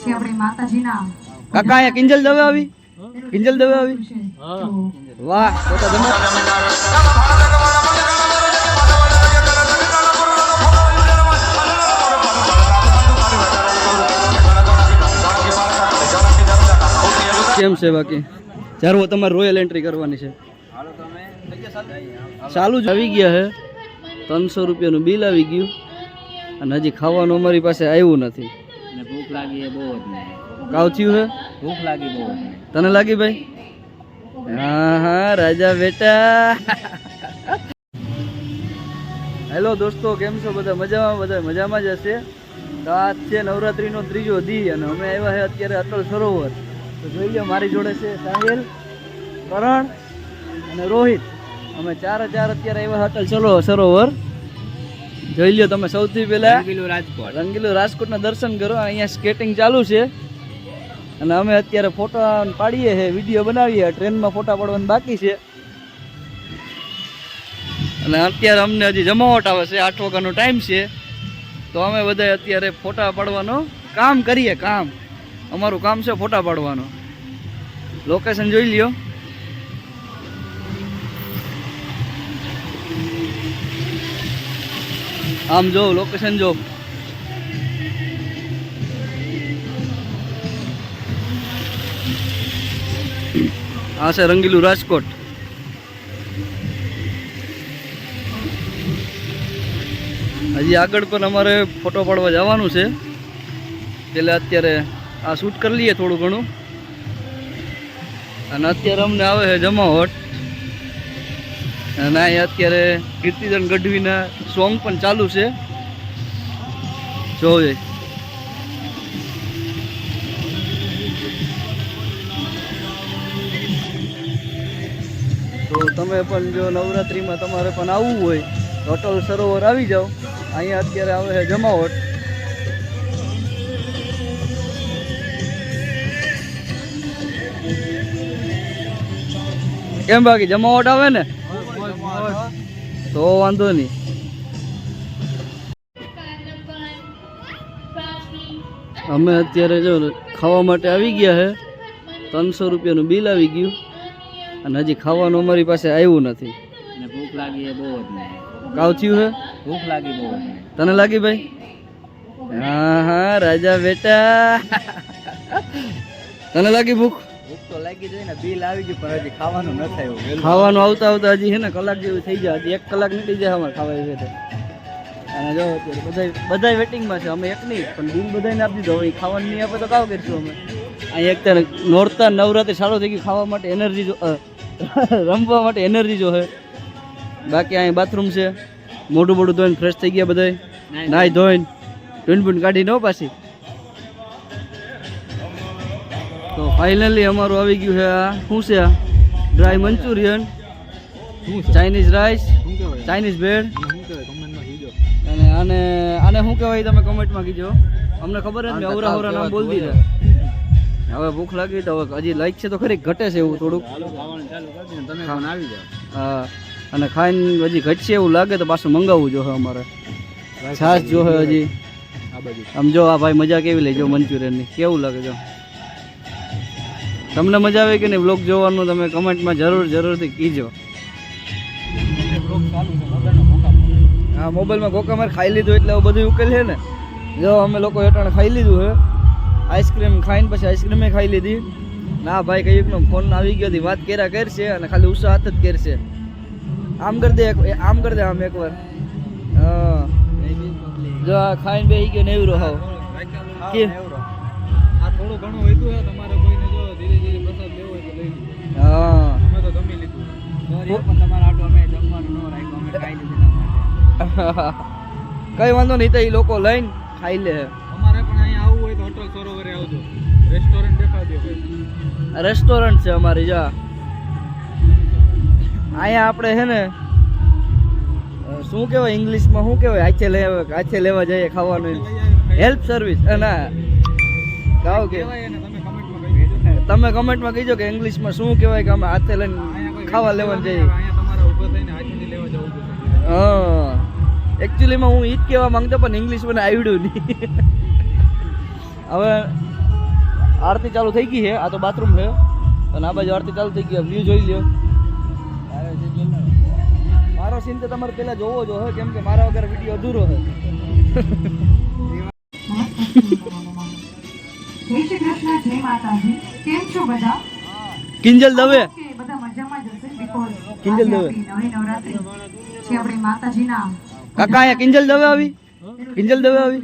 કે આપણે માતાજીના કાકા અહીંયા કિંજલ દવે આવી, કિંજલ દવે આવી. વાહ તો તમે કેમ છે બાકી? ચાલો તમારે રોયલ એન્ટ્રી કરવાની છે. ચાલુ જ આવી ગયા છે. 300 રૂપિયાનું બિલ આવી ગયું અને હજી ખાવાનું અમારી પાસે આવ્યું નથી. ભૂખ લાગી એ બહુ જ ને. કાવ થયું છે? ભૂખ લાગી બહુ જ. તને લાગી ભાઈ? હા હા રાજા બેટા. હેલો દોસ્તો, કેમ છો બધા? મજામાં? બધા મજામાં જ હશે. તો આજ છે નવરાત્રીનો 3જો દી અને અમે આવ્યા છે અત્યારે અટલ સરોવર. તો જોઈ લો, મારી જોડે છે સાહિલ, કરણ અને રોહિત. અમે ચારે અત્યારે આવ્યા અટલ સરોવર. જોઈ લો તમે. સૌથી પહેલા રંગીલું રાજકોટના દર્શન કરો. અહીંયા સ્કેટિંગ ચાલુ છે અને અમે અત્યારે ફોટા પાડીએ છીએ, વિડીયો બનાવીએ. ટ્રેનમાં ફોટા પાડવાનું બાકી છે અને અત્યારે અમને હજી જમાવટ આવે છે. 8 વાગ્યાનો ટાઈમ છે તો અમે બધા અત્યારે ફોટા પાડવાનું કામ કરીએ. અમારું કામ છે ફોટા પાડવાનું. લોકેશન જોઈ લ્યો. આમ જો લોકેશન જો. આ છે રંગીલું રાજકોટ. હજી આગળ પણ અમારે ફોટો પાડવા જવાનું છે. એટલે અત્યારે આ શૂટ કરી લઈએ થોડું ઘણું અને અત્યારે અમને આવે છે જમાવટ. અને અહીં અત્યારે કીર્તિદાન ગઢવીના સોંગ પણ ચાલુ છે. જોઈએ તો તમે પણ જો નવરાત્રિમાં તમારે પણ આવવું હોય તો અટલ સરોવર આવી જાઓ. અહીંયા અત્યારે આવે છે જમાવટ. કેમ બાકી જમાવટ આવે ને તો વાંધો નહીં. અમે અત્યારે જો ખાવા માટે આવી ગયા છે. 300 રૂપિયાનું બિલ આવી ગયું અને હજી ખાવાનું અમારી પાસે આવ્યું નથી. ભૂખ લાગી એ બહુ જ ને. કાવ થયું છે? ભૂખ લાગી બહુ જ. તને લાગી ભાઈ? હા હા રાજા બેટા. તને લાગી ભૂખ? ભૂખ તો લાગી જાય ને. બિલ આવી ગયું પણ હજી ખાવાનું ન થયું. ખાવાનું આવતા હજી છે ને કલાક જેવું થઈ જાય. હજી 1 કલાક નીકળી જાય અમારે ખાવા છે. અને જો અત્યારે બધા વેટિંગમાં છે. અમે એક નહીં પણ બિલ બધાને આપી દીધો. હવે ખાવાનું નહીં આપે તો કાવ કરીશું અમે. અહીં એક નોરતા નવરાત્રી સારું થઈ ગયું. ખાવા માટે એનર્જી જો, રમવા માટે એનર્જી જો હે. બાકી અહીં બાથરૂમ છે. મોઢું મોઢું ધોઈને ફ્રેશ થઈ ગયા બધા. નાઈ ધોઈને ટૂન કાઢી ન પાછી. તો ફાઇનલી અમારું આવી ગયું છે. આ શું છે? આ dry Manchurian, Chinese rice, Chinese bread અને આને શું કહેવાય તમે કમેન્ટમાં કીજો. અમને ખબર જ નહીં. અવરા નામ બોલ દીધા. હવે ભૂખ લાગી તો હવે હજી લાઈક છે તો ખરી ઘટે છે એવું થોડુંક. હા અને ખાઈને હજી ઘટશે એવું લાગે તો પાછું મંગાવવું જોઈએ અમારે. છાશ જોહે હજી. આમ જો આ ભાઈ મજા કેવી લેજો મંચુરિયનની. કેવું લાગે જો? તમને મજા આવે કે નહીં બ્લોગ જોવાનું? તમે કમેન્ટમાં જરૂરથી કીજો. હા મોબાઈલમાં ગોકા મારે ખાઈ લીધું એટલે બધું ઉકેલ છે ને. જો અમે લોકો એટાણે ખાઈ લીધું છે. આઈસ્ક્રીમ ખાઈને પછી આઈસ્ક્રીમે ખાઈ લીધી. ના ભાઈ કઈકનો ફોન આવી ગયો હતી. વાત કર્યા કરશે અને ખાલી ઉત્સાહ હાથ જ કરશે. આમ કરી દે આમ એકવાર. હા જો આ ખાઈને બેસી ગયો નેવરો હાવ. કે આ થોડું ઘણું વધ્યું છે. તમારે કોઈને જો ધીરે ધીરે પ્રસાદ લેવો હોય તો લઈ લો. હા અમે તો જમી લીધું. પણ તમારા આટલું અમે જમવાનું ન રાખ્યું. અમે ખાઈ લીધું એના માટે. કઈ વાંધો નહીં. તો એ લોકો લઈને ખાઈ લે. અમારે પણ અહીંયા આવવું હોય તો અટલ સરોવરે આવજો. રેસ્ટોરન્ટ દેખાડજો. રેસ્ટોરન્ટ છે અમારી. જા અહીંયા આપણે છે ને શું કહેવાય ઇંગ્લિશમાં શું કહેવાય? હાથે લેવા જઈએ ખાવાનું. Help service. ના કહો કે તમે કમેન્ટમાં કહીજો કે ઇંગ્લિશમાં શું કહેવાય કે અમે હાથે લઈને ખાવા લેવા જઈએ. હા એકચ્યુઅલીમાં હું ઈ જ કહેવા માંગતો પણ ઇંગ્લિશ મને આવડ્યું નહીં. હવે આરતી ચાલુ થઈ ગઈ છે. આ તો બાથરૂમ છે અને આ બાજુ આરતી ચાલુ થઈ ગઈ. વ્યૂ જોઈ લ્યો. મારો સીન તો તમારે પહેલા જોવો જો હે, કેમ કે મારા વગર વિડીયો અધૂરો છે. જય શ્રી કૃષ્ણ, જય માતાજી. કેમ છો બધા? કિંજલ દવે. બધા મજામાં જ હશે. Because કિંજલ દવે. નવી નવરાત્રી છે આપણી માતાજીના. કાકા અહીંયા કિંજલ દવે આવી. કિંજલ દવે આવી.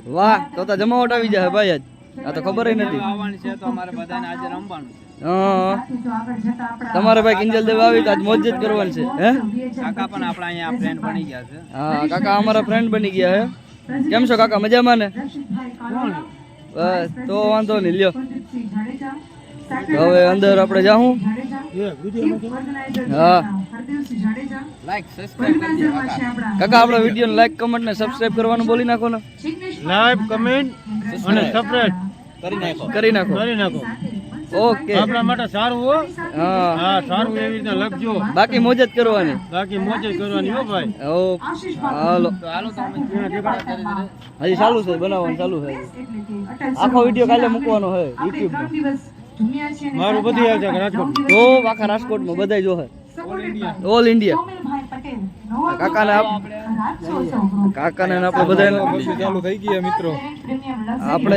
તો વાહ, તો જમાવટ આવી જાય ભાઈ. આજ આ તો ખબર નથી. આવવાની છે તો અમારે બધાને આજે રમવાનું છે. હા, સાથે જો આગળ જતા આપણા તમારે ભાઈ કિંજલ દવે આવી તો આજ મોજ જ કરવાની છે. હે કાકા પણ આપણા અહીંયા ફ્રેન્ડ બની ગયા છે. હા, કાકા અમારા ફ્રેન્ડ બની ગયા હે. કેમ છો કાકા, મજામાં ને? રશીદભાઈ કાલોડા, બસ તો વાંધો નહીં. લ્યો કુલદીપસિંહ જાડેજા, હવે અંદર આપણે જાઉં. જાડેજા, ચીફ ઓર્ગેનાઇઝર હા. હરદેવસિંહ જાડેજા, લાઈક સબસ્ક્રાઇબ કરજો ઓર્ગેનાઇઝરમાં છે કાકા. આપણા કાકા આપણા વિડીયો લાઈક, કમેન્ટ ને સબસ્ક્રાઇબ કરવાનું બોલી નાખો ને. લાઈક, કમેન્ટ અને સબસ્ક્રાઇબ કરી નાખો. કરી નાખો. કરી નાખો. ઓકે. આપણા માટે સારું હો. હા, હા, સારું એવી રીતે લખજો. બાકી મોજ જ કરવાની. બાકી મોજ જ કરવાની હો ભાઈ. ઓ હાલો. તો હાલો તો અમે હજી ચાલુ છે, બનાવવાનું ચાલુ છે. આખો વિડીયો કાલે મૂકવાનો છે YouTube માં. મારું બધી આવે છે રાજકોટ. તો આખા રાજકોટમાં બધાય જોહે. All India. કાકાને કાકાને ને આપણે બધાને ચાલુ થઈ ગઈ મિત્રો. આપણે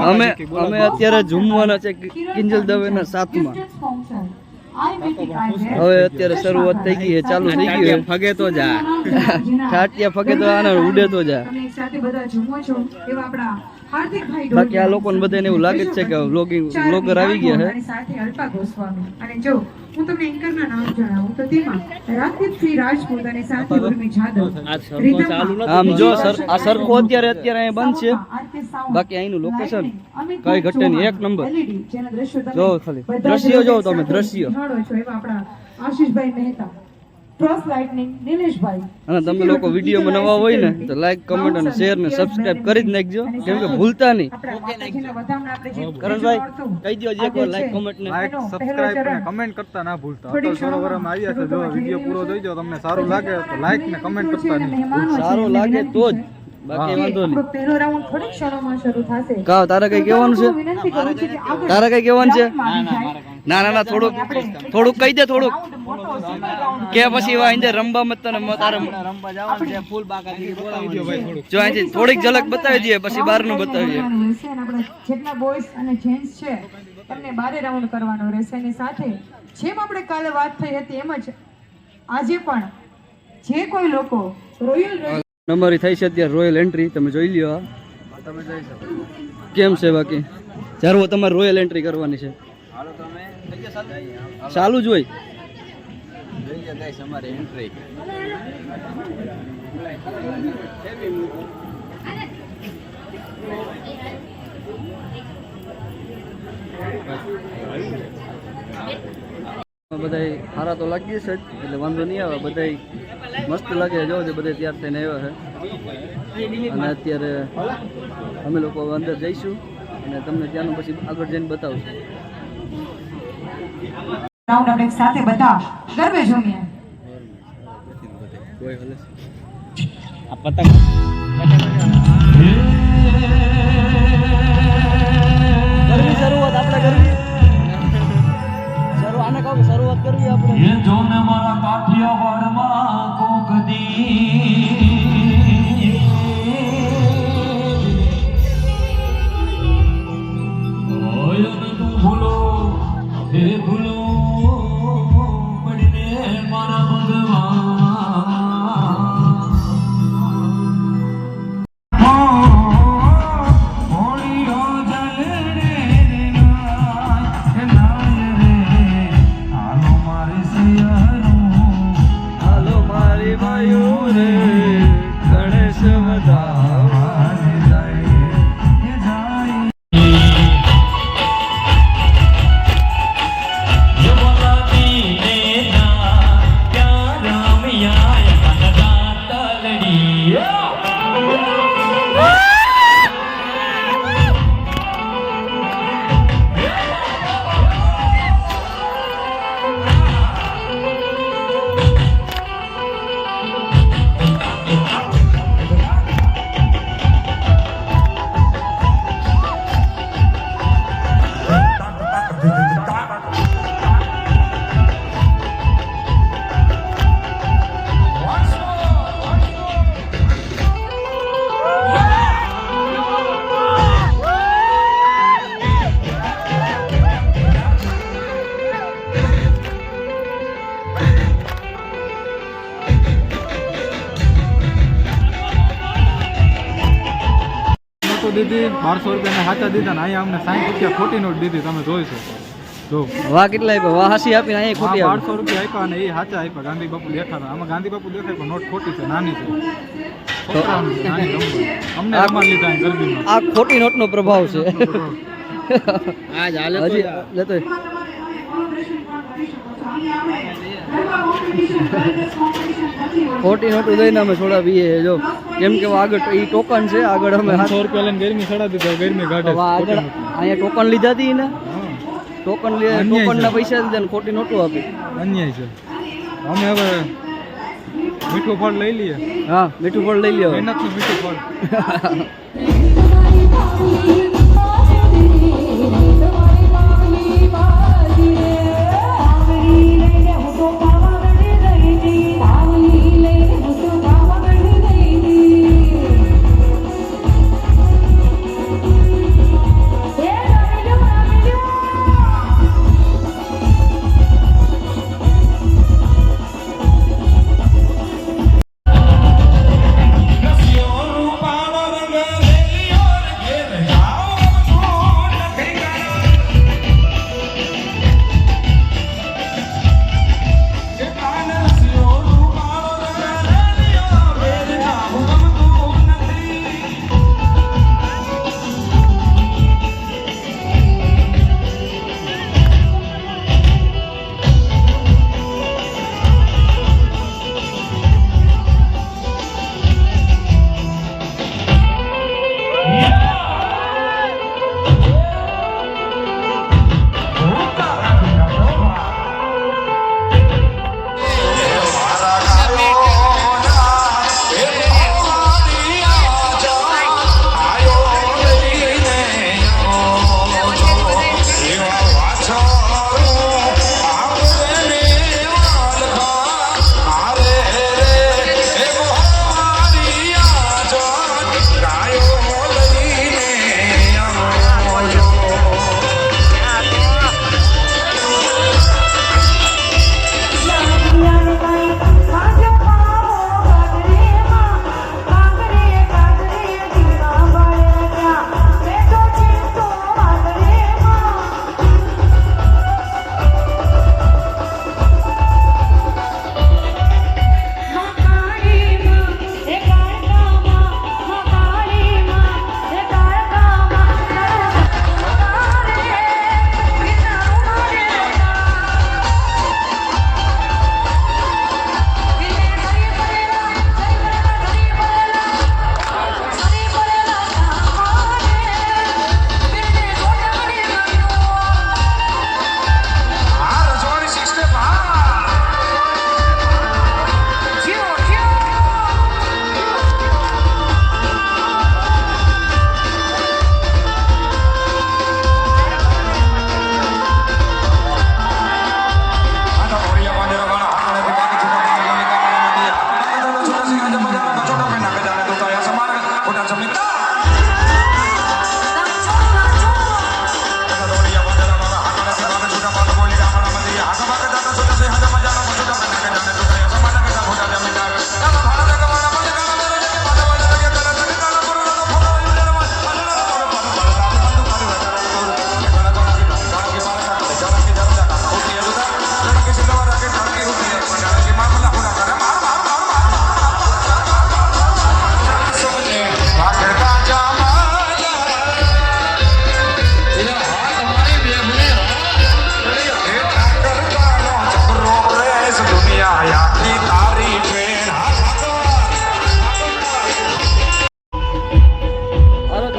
અમે અત્યારે ઝૂમવાના છે કિંજલ દવેના સાથમાં. હવે અત્યારે શરૂઆત થઈ ગઈ છે, ચાલુ થઈ ગયું છે. ફગે તો જા. ઠાટિયા ફગે તો આને ઉડે તો જા. બાકી આ લોકોને બધાને એવું લાગે જ છે કે વ્લોગર આવી ગયા છે. સાથે અલ્પા ગોસ્વામી અને જો હું તમને એન્કરના નામ જણાવું તો તેમાં રાજદીપસિંહ રાજપૂત અને સાથે ઉર્મી જાદવ. આમ જો આ સરખો અત્યારે અહીંયા બંધ છે. બાકી અહીંનું લોકેશન કઈ ઘટે નહીં, એક નંબર. જો ખાલી દ્રશ્યો જો તમે, દ્રશ્યો. આપણા આશીષભાઈ મહેતા, ક્રોસ લાઇટનિંગ નિલેશભાઈ. અને તમે લોકો વિડીયોમાં નવા હોય ને તો લાઈક, કમેન્ટ અને શેર ને સબસ્ક્રાઇબ કરી જ નાખજો, કેમ કે ભૂલતા નહીં. કરણભાઈ કહી દો જે કોઈ લાઈક, કમેન્ટ ને લાઈક, સબસ્ક્રાઇબ ને કમેન્ટ કરતા ના ભૂલતા. અટલ સરોવરમાં આવ્યા છે. જો વિડિયો પૂરો થઈ ગયો તમને સારું લાગે તો લાઈક ને કમેન્ટ કરતા નહીં. સારો લાગે તો જ, બાકી વાંધો નહીં. પહેલો રાઉન્ડ થોડીક ક્ષણોમાં શરૂ થશે. કા તારે કઈ કહેવાનું છે? વિનંતી કરું છું કે આગળ તારે કઈ કહેવાનું છે? ના ના થોડુંક કહી દે, થોડુંક કે પછી એવા અંદર રમવા મત તને તારે રમવા જવાનું છે. ફૂલ બાકાજી બોલાવવાનું છે. જો અહીંથી થોડીક ઝલક બતાવી દઈએ પછી બહારનું બતાવીએ. આપણે જેટલા બોયઝ અને જેન્ટ્સ છે એમને 12 રાઉન્ડ કરવાનો રહેશે અને સાથે જેમ આપણે કાલે વાત થઈ હતી એમ જ આજે પણ જે કોઈ લોકો રોયલ નંબરી થઈ છે અત્યારે રોયલ એન્ટ્રી, તમે જોઈ લ્યો. તમે જઈ શકો. કેમ છે બાકી? જ્યારે તમારે રોયલ એન્ટ્રી કરવાની છે. હાલો તો અમે થઈ ગયા ચાલુ. ચાલુ જ હોય. જોઈએ ગાઈસ અમારી એન્ટ્રી. બધાય સારા તો લાગીએ છે જ, એટલે વાંધો નહીં આવે. બધાય મસ્ત લાગે. જો છે બધા તૈયાર થઈને આવ્યા છે અને અત્યારે અમે લોકો હવે અંદર જઈશું અને તમને ત્યાંનું પછી આગળ જઈને બતાવશું. રાઉન્ડ આપણે સાથે બધા ગરબે જમીએ. આ પતંગ ગરમી શરૂઆત આપણે કરવી. આને કહું શરૂઆત કરવી આપણે. એ જોને મારા કાઠિયાવાડમાં કોક દી ઓય તું ભૂલો હે ભૂલો પડીને મારા ભગવાન દીધી, 1200 રૂપિયાના હાચા દીધા ને અહીંયા અમને 60 રૂપિયા ખોટી નોટ દીધી. તમે જોઈ શકો. જો વાહ કેટલા આપ્યા, વાહ હાસી આપીને અહીંયા ખોટી આપી. 1200 રૂપિયા આપ્યા અને એ હાચા આપ્યા. ગાંધી બાપુ દેખાતા. આમાં ગાંધી બાપુ દેખાય પણ નોટ ખોટી છે, નાની છે. છોકરાઓની છે, નાની રમવા. અમને રમાડ લીધા અહીં ગરબીમાં. આ ખોટી નોટનો પ્રભાવ છે. આજ હાલે હજી લેતો ખોટી નોટો દઈને અમે છોડાવીએ. જો કેમ કે આગળ એ ટોકન છે, આગળ અમે 100 રૂપિયા લઈને ગરમી ચડા દીધા. ગરમી ગાઢે આગળ અહીંયા ટોકન લીધા હતી ને, ટોકન ટોકનના પૈસા દીધા ને ખોટી નોટો આપી. અન્યાય છે. અમે હવે મીઠું ફળ લઈ લઈએ. હા મીઠું ફળ લઈ લ્યો. મહેનતનું મીઠું ફળ.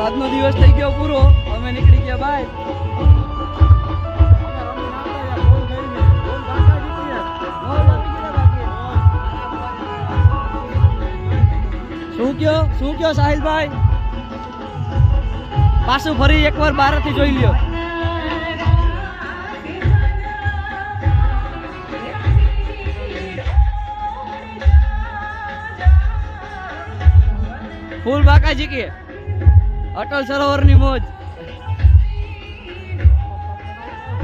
આજનો દિવસ થઈ ગયો પૂરો, અમે નીકળી ગયા બાય. શું કયો સાહિલભાઈ? પાછું ફરી એકવાર બહારથી જોઈ લ્યો. ફૂલ બાકાજી કે અટલ સરોવરની મોજ.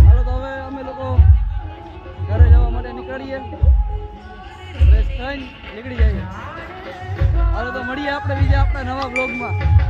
હાલો તો હવે અમે લોકો ઘરે જવા માટે નીકળીએ, ફ્રેશ થઈને નીકળી જઈએ. હાલો તો મળીએ આપણે બીજા આપણા નવા બ્લોગમાં.